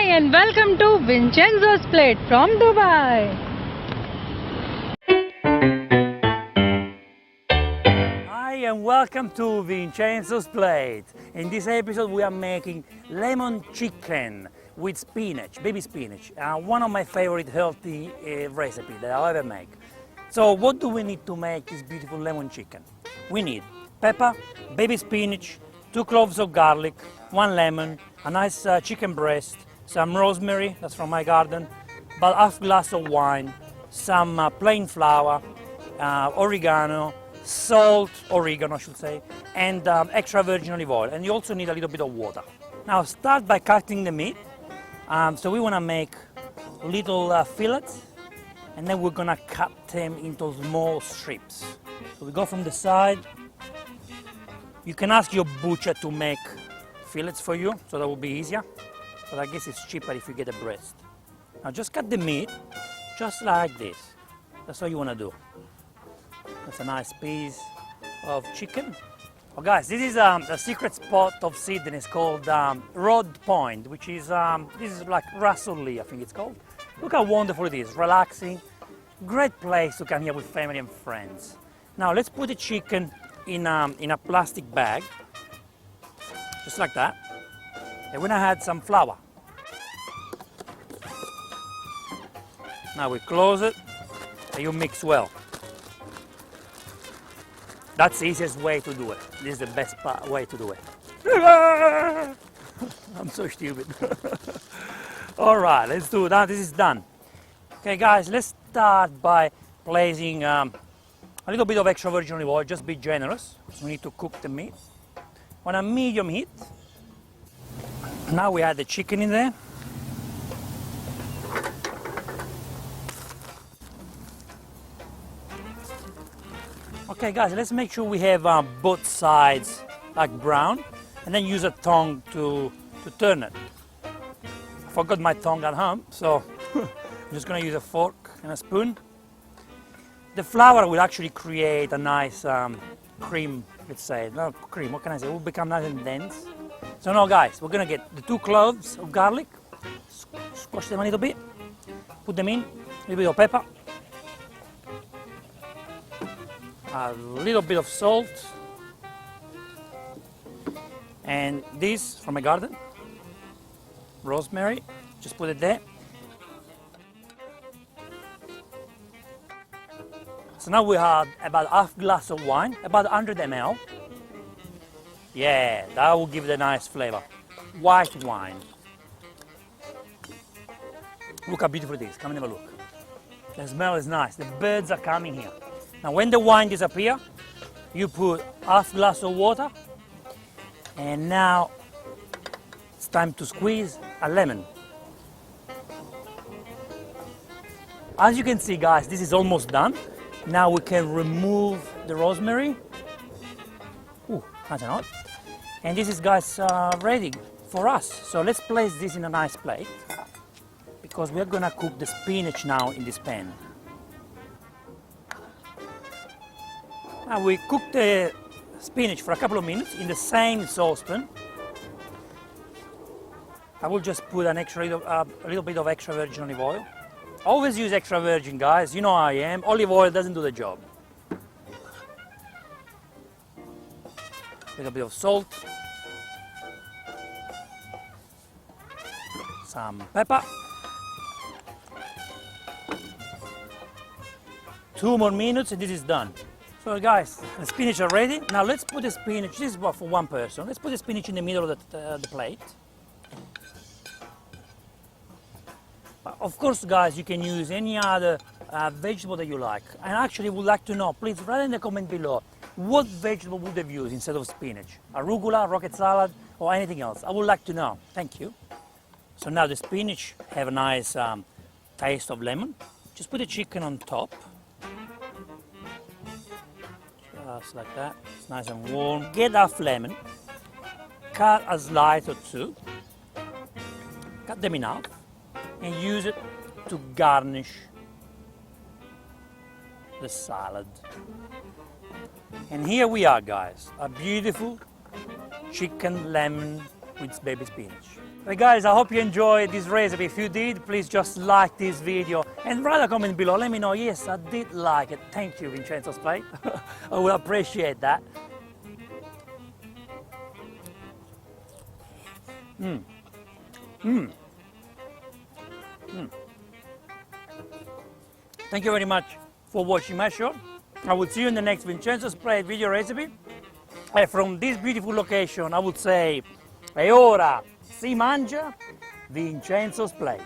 and welcome to Vincenzo's Plate from Dubai. Hi and welcome to Vincenzo's Plate. In this episode we are making lemon chicken with spinach, baby spinach. One of my favorite healthy recipes that I'll ever make. So what do we need to make this beautiful lemon chicken? We need pepper, baby spinach, 2 cloves of garlic, 1 lemon, a nice chicken breast, some rosemary, that's from my garden, about half glass of wine, some plain flour, oregano, salt, oregano I should say, and extra virgin olive oil. And you also need a little bit of water. Now start by cutting the meat. So we want to make little fillets, and then we're going to cut them into small strips. So we go from the side. You can ask your butcher to make fillets for you, so that will be easier. But I guess it's cheaper if you get a breast. Now just cut the meat, just like this. That's all you want to do. That's a nice piece of chicken. Oh guys, this is a secret spot of Sydney. It's called Rod Point, which is, this is like Russell Lee, I think it's called. Look how wonderful it is, relaxing. Great place to come here with family and friends. Now let's put the chicken in a plastic bag, just like that. And we're gonna add some flour. Now we close it and you mix well. That's the easiest way to do it. This is the best way to do it. I'm so stupid. All right, let's do that. This is done. Okay guys, let's start by placing a little bit of extra virgin olive oil. Just be generous. We need to cook the meat on a medium heat. Now we add the chicken in there. Okay guys, let's make sure we have both sides like brown, and then use a tongue to turn it. I forgot my tongue at home, so I'm just going to use a fork and a spoon. The flour will actually create a nice cream, let's say. No cream, what can I say? It will become nice and dense. So now guys, we're going to get the 2 cloves of garlic, squash them a little bit, put them in, a little bit of pepper, a little bit of salt, and this from my garden, rosemary, just put it there. So now we have about half glass of wine, about 100 ml. Yeah, that will give it a nice flavor. White wine. Look how beautiful it is, come and have a look. The smell is nice, the birds are coming here. Now when the wine disappears, you put half glass of water, and now it's time to squeeze a lemon. As you can see guys, this is almost done. Now we can remove the rosemary. Ooh, that's not. And this is guys ready for us. So let's place this in a nice plate, because we're gonna cook the spinach now in this pan. Now we cook the spinach for a couple of minutes in the same saucepan. I will just put a little bit of extra virgin olive oil. Always use extra virgin guys, you know how I am. Olive oil doesn't do the job. A little bit of salt. Some pepper. 2 more minutes and this is done. So guys, the spinach are ready. Now let's put the spinach, this is for one person. Let's put the spinach in the middle of the plate. Of course guys, you can use any other vegetable that you like. And actually would like to know, please write in the comment below, what vegetable would have used instead of spinach? Arugula, rocket salad, or anything else? I would like to know, thank you. So now the spinach have a nice taste of lemon. Just put the chicken on top. Just like that, it's nice and warm. Get half lemon, cut a slice or 2, cut them in half, and use it to garnish the salad. And here we are guys, a beautiful chicken lemon with baby spinach. Hey guys, I hope you enjoyed this recipe. If you did, please just like this video and write a comment below. Let me know, yes, I did like it. Thank you, Vincenzo's Plate. I will appreciate that. Thank you very much for watching my show. I will see you in the next Vincenzo's Plate video recipe. And from this beautiful location, I would say, e ora si mangia Vincenzo's Plate.